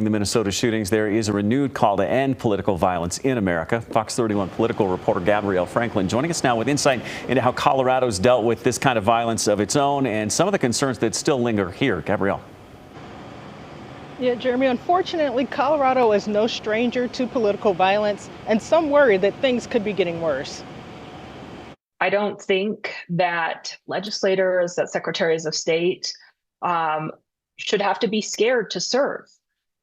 The Minnesota shootings, there is a renewed call to end political violence in America. Fox 31 political reporter Gabrielle Franklin joining us now with insight into how Colorado's dealt with this kind of violence of its own and some of the concerns that still linger here. Gabrielle. Yeah, Jeremy, unfortunately, Colorado is no stranger to political violence, and some worry that things could be getting worse. I don't think that legislators, that secretaries of state should have to be scared to serve.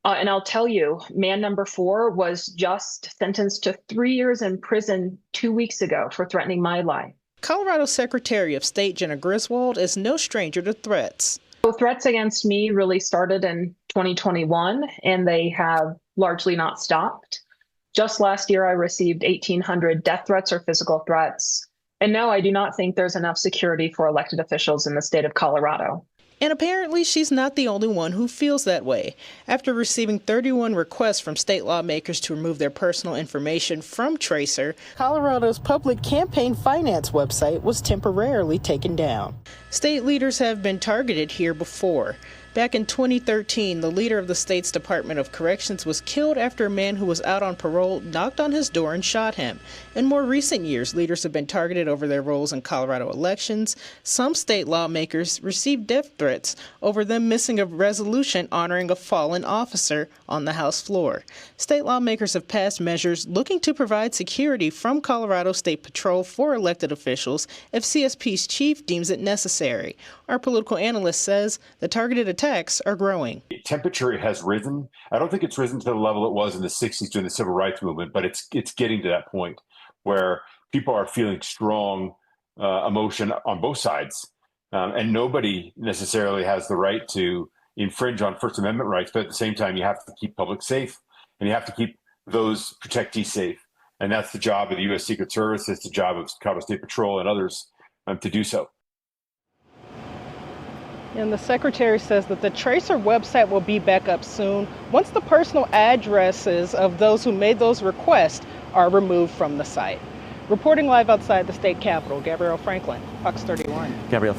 And I'll tell you, man number 4 was just sentenced to 3 years in prison 2 weeks ago for threatening my life. Colorado Secretary of State Jena Griswold is no stranger to threats. So threats against me really started in 2021, and they have largely not stopped. Just last year, I received 1,800 death threats or physical threats. And no, I do not think there's enough security for elected officials in the state of Colorado. And apparently she's not the only one who feels that way. After receiving 31 requests from state lawmakers to remove their personal information from Tracer, Colorado's public campaign finance website was temporarily taken down. State leaders have been targeted here before. Back in 2013, the leader of the state's Department of Corrections was killed after a man who was out on parole knocked on his door and shot him. In more recent years, leaders have been targeted over their roles in Colorado elections. Some state lawmakers received death threats over them missing a resolution honoring a fallen officer on the House floor. State lawmakers have passed measures looking to provide security from Colorado State Patrol for elected officials if CSP's chief deems it necessary. Our political analyst says the targeted attacks are growing. Temperature has risen. I don't think it's risen to the level it was in the 60s during the civil rights movement, but it's getting to that point where people are feeling strong emotion on both sides. And nobody necessarily has the right to infringe on First Amendment rights, but at the same time, you have to keep public safe and you have to keep those protectees safe. And that's the job of the U.S. Secret Service. It's the job of Colorado State Patrol and others to do so. And the secretary says that the Tracer website will be back up soon once the personal addresses of those who made those requests are removed from the site. Reporting live outside the state capitol, Gabrielle Franklin, Fox 31. Gabrielle.